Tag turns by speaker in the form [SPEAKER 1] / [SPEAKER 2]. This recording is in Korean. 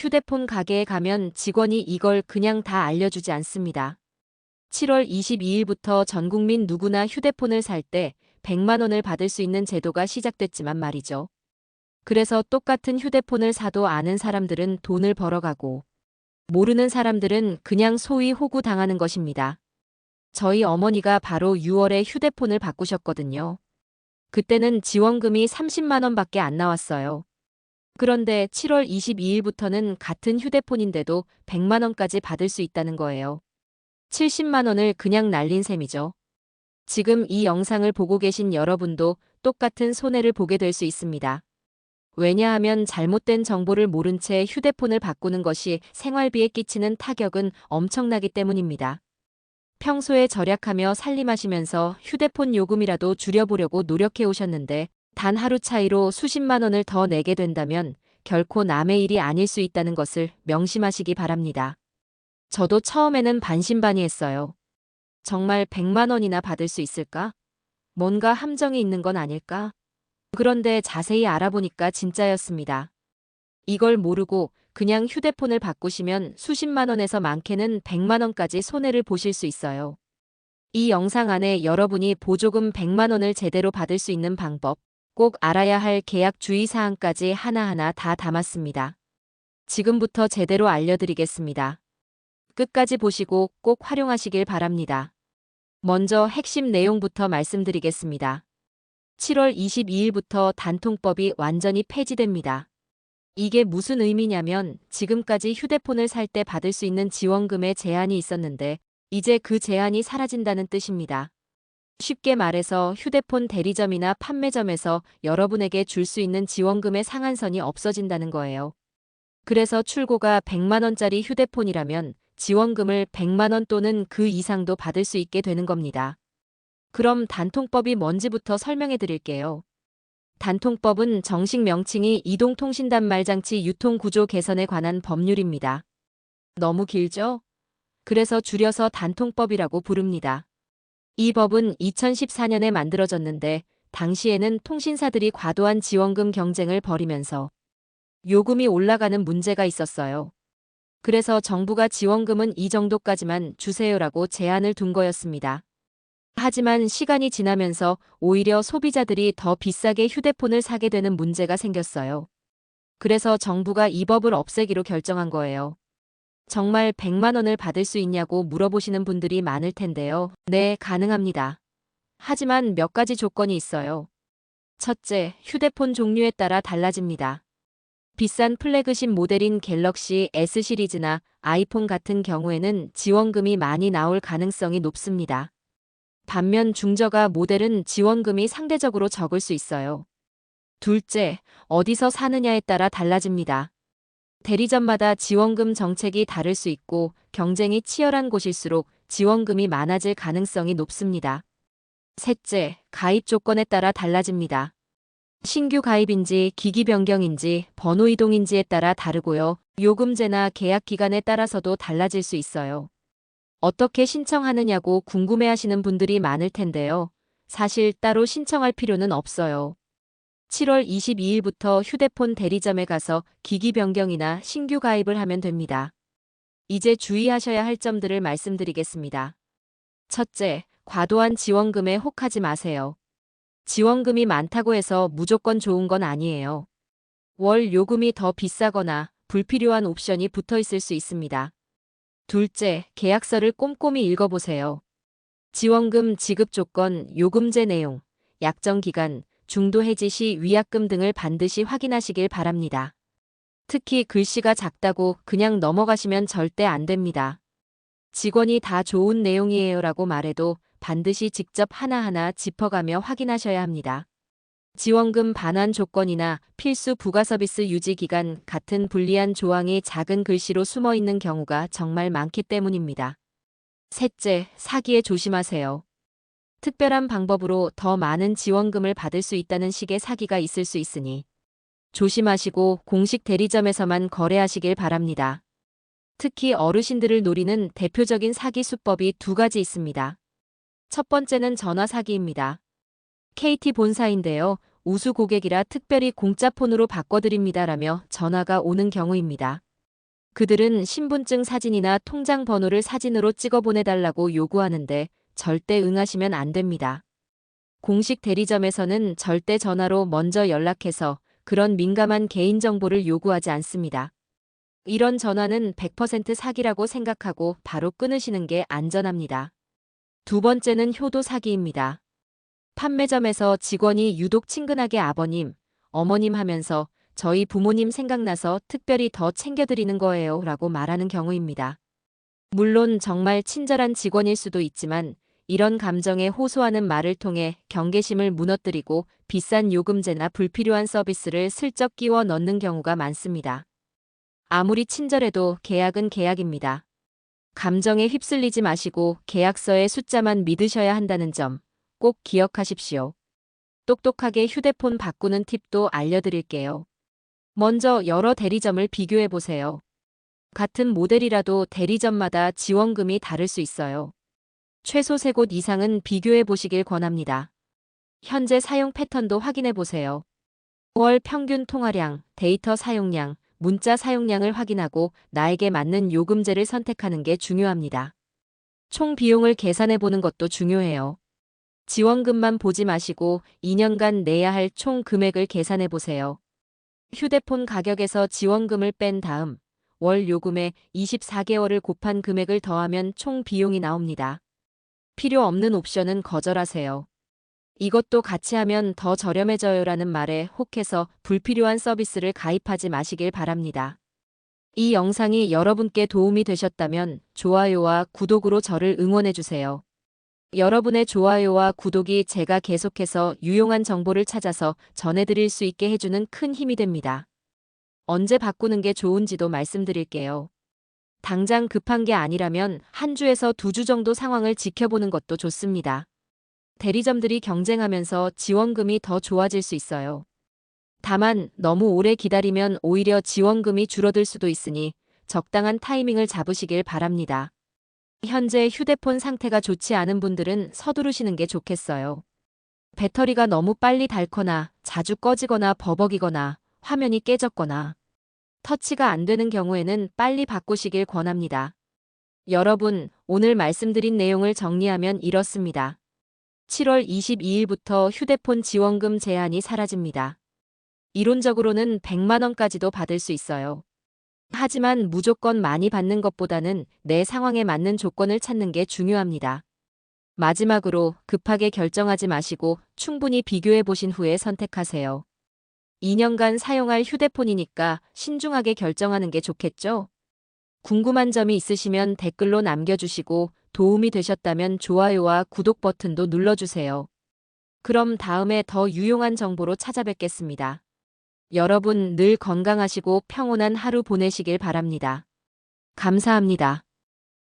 [SPEAKER 1] 휴대폰 가게에 가면 직원이 이걸 그냥 다 알려주지 않습니다. 7월 22일부터 전 국민 누구나 휴대폰을 살 때 100만 원을 받을 수 있는 제도가 시작됐지만 말이죠. 그래서 똑같은 휴대폰을 사도 아는 사람들은 돈을 벌어가고 모르는 사람들은 그냥 소위 호구당하는 것입니다. 저희 어머니가 바로 6월에 휴대폰을 바꾸셨거든요. 그때는 지원금이 30만 원밖에 안 나왔어요. 그런데 7월 22일부터는 같은 휴대폰인데도 100만 원까지 받을 수 있다는 거예요. 70만 원을 그냥 날린 셈이죠. 지금 이 영상을 보고 계신 여러분도 똑같은 손해를 보게 될 수 있습니다. 왜냐하면 잘못된 정보를 모른 채 휴대폰을 바꾸는 것이 생활비에 끼치는 타격은 엄청나기 때문입니다. 평소에 절약하며 살림하시면서 휴대폰 요금이라도 줄여보려고 노력해 오셨는데 단 하루 차이로 수십만 원을 더 내게 된다면 결코 남의 일이 아닐 수 있다는 것을 명심하시기 바랍니다. 저도 처음에는 반신반의했어요. 정말 100만 원이나 받을 수 있을까? 뭔가 함정이 있는 건 아닐까? 그런데 자세히 알아보니까 진짜였습니다. 이걸 모르고 그냥 휴대폰을 바꾸시면 수십만 원에서 많게는 100만 원까지 손해를 보실 수 있어요. 이 영상 안에 여러분이 보조금 100만 원을 제대로 받을 수 있는 방법, 꼭 알아야 할 계약 주의사항까지 하나하나 다 담았습니다. 지금부터 제대로 알려드리겠습니다. 끝까지 보시고 꼭 활용하시길 바랍니다. 먼저 핵심 내용부터 말씀드리겠습니다. 7월 22일부터 단통법이 완전히 폐지됩니다. 이게 무슨 의미냐면 지금까지 휴대폰을 살 때 받을 수 있는 지원금에 제한이 있었는데 이제 그 제한이 사라진다는 뜻입니다. 쉽게 말해서 휴대폰 대리점이나 판매점에서 여러분에게 줄 수 있는 지원금의 상한선이 없어진다는 거예요. 그래서 출고가 100만 원짜리 휴대폰이라면 지원금을 100만 원 또는 그 이상도 받을 수 있게 되는 겁니다. 그럼 단통법이 뭔지부터 설명해 드릴게요. 단통법은 정식 명칭이 이동통신단말장치 유통구조 개선에 관한 법률입니다. 너무 길죠? 그래서 줄여서 단통법이라고 부릅니다. 이 법은 2014년에 만들어졌는데 당시에는 통신사들이 과도한 지원금 경쟁을 벌이면서 요금이 올라가는 문제가 있었어요. 그래서 정부가 지원금은 이 정도까지만 주세요라고 제한을 둔 거였습니다. 하지만 시간이 지나면서 오히려 소비자들이 더 비싸게 휴대폰을 사게 되는 문제가 생겼어요. 그래서 정부가 이 법을 없애기로 결정한 거예요. 정말 100만 원을 받을 수 있냐고 물어보시는 분들이 많을 텐데요. 네, 가능합니다. 하지만 몇 가지 조건이 있어요. 첫째, 휴대폰 종류에 따라 달라집니다. 비싼 플래그십 모델인 갤럭시 S 시리즈나 아이폰 같은 경우에는 지원금이 많이 나올 가능성이 높습니다. 반면 중저가 모델은 지원금이 상대적으로 적을 수 있어요. 둘째, 어디서 사느냐에 따라 달라집니다. 대리점마다 지원금 정책이 다를 수 있고 경쟁이 치열한 곳일수록 지원금이 많아질 가능성이 높습니다. 셋째, 가입 조건에 따라 달라집니다. 신규 가입인지 기기 변경인지 번호 이동인지에 따라 다르고요. 요금제나 계약 기간에 따라서도 달라질 수 있어요. 어떻게 신청하느냐고 궁금해하시는 분들이 많을 텐데요. 사실 따로 신청할 필요는 없어요. 7월 22일부터 휴대폰 대리점에 가서 기기 변경이나 신규 가입을 하면 됩니다. 이제 주의하셔야 할 점들을 말씀드리겠습니다. 첫째, 과도한 지원금에 혹하지 마세요. 지원금이 많다고 해서 무조건 좋은 건 아니에요. 월 요금이 더 비싸거나 불필요한 옵션이 붙어 있을 수 있습니다. 둘째, 계약서를 꼼꼼히 읽어보세요. 지원금 지급 조건, 요금제 내용, 약정 기간, 중도 해지 시 위약금 등을 반드시 확인하시길 바랍니다. 특히 글씨가 작다고 그냥 넘어가시면 절대 안 됩니다. 직원이 다 좋은 내용이에요라고 말해도 반드시 직접 하나하나 짚어가며 확인하셔야 합니다. 지원금 반환 조건이나 필수 부가 서비스 유지 기간 같은 불리한 조항이 작은 글씨로 숨어 있는 경우가 정말 많기 때문입니다. 셋째, 사기에 조심하세요. 특별한 방법으로 더 많은 지원금을 받을 수 있다는 식의 사기가 있을 수 있으니 조심하시고 공식 대리점에서만 거래하시길 바랍니다. 특히 어르신들을 노리는 대표적인 사기 수법이 두 가지 있습니다. 첫 번째는 전화 사기입니다. KT 본사인데요. 우수 고객이라 특별히 공짜 폰으로 바꿔드립니다라며 전화가 오는 경우입니다. 그들은 신분증 사진이나 통장 번호를 사진으로 찍어 보내달라고 요구하는데 절대 응하시면 안 됩니다. 공식 대리점에서는 절대 전화로 먼저 연락해서 그런 민감한 개인정보를 요구하지 않습니다. 이런 전화는 100% 사기라고 생각하고 바로 끊으시는 게 안전합니다. 두 번째는 효도 사기입니다. 판매점에서 직원이 유독 친근하게 아버님, 어머님 하면서 저희 부모님 생각나서 특별히 더 챙겨드리는 거예요 라고 말하는 경우입니다. 물론 정말 친절한 직원일 수도 있지만 이런 감정에 호소하는 말을 통해 경계심을 무너뜨리고 비싼 요금제나 불필요한 서비스를 슬쩍 끼워 넣는 경우가 많습니다. 아무리 친절해도 계약은 계약입니다. 감정에 휩쓸리지 마시고 계약서의 숫자만 믿으셔야 한다는 점 꼭 기억하십시오. 똑똑하게 휴대폰 바꾸는 팁도 알려드릴게요. 먼저 여러 대리점을 비교해 보세요. 같은 모델이라도 대리점마다 지원금이 다를 수 있어요. 최소 3곳 이상은 비교해 보시길 권합니다. 현재 사용 패턴도 확인해 보세요. 월 평균 통화량, 데이터 사용량, 문자 사용량을 확인하고 나에게 맞는 요금제를 선택하는 게 중요합니다. 총 비용을 계산해 보는 것도 중요해요. 지원금만 보지 마시고 2년간 내야 할 총 금액을 계산해 보세요. 휴대폰 가격에서 지원금을 뺀 다음 월 요금에 24개월을 곱한 금액을 더하면 총 비용이 나옵니다. 필요 없는 옵션은 거절하세요. 이것도 같이 하면 더 저렴해져요라는 말에 혹해서 불필요한 서비스를 가입하지 마시길 바랍니다. 이 영상이 여러분께 도움이 되셨다면 좋아요와 구독으로 저를 응원해주세요. 여러분의 좋아요와 구독이 제가 계속해서 유용한 정보를 찾아서 전해드릴 수 있게 해주는 큰 힘이 됩니다. 언제 바꾸는 게 좋은지도 말씀드릴게요. 당장 급한 게 아니라면 한 주에서 2주 정도 상황을 지켜보는 것도 좋습니다. 대리점들이 경쟁하면서 지원금이 더 좋아질 수 있어요. 다만 너무 오래 기다리면 오히려 지원금이 줄어들 수도 있으니 적당한 타이밍을 잡으시길 바랍니다. 현재 휴대폰 상태가 좋지 않은 분들은 서두르시는 게 좋겠어요. 배터리가 너무 빨리 닳거나 자주 꺼지거나 버벅이거나 화면이 깨졌거나 터치가 안 되는 경우에는 빨리 바꾸시길 권합니다. 여러분, 오늘 말씀드린 내용을 정리하면 이렇습니다. 7월 22일부터 휴대폰 지원금 제한이 사라집니다. 이론적으로는 100만 원까지도 받을 수 있어요. 하지만 무조건 많이 받는 것보다는 내 상황에 맞는 조건을 찾는 게 중요합니다. 마지막으로 급하게 결정하지 마시고 충분히 비교해 보신 후에 선택하세요. 2년간 사용할 휴대폰이니까 신중하게 결정하는 게 좋겠죠? 궁금한 점이 있으시면 댓글로 남겨주시고 도움이 되셨다면 좋아요와 구독 버튼도 눌러주세요. 그럼 다음에 더 유용한 정보로 찾아뵙겠습니다. 여러분 늘 건강하시고 평온한 하루 보내시길 바랍니다. 감사합니다.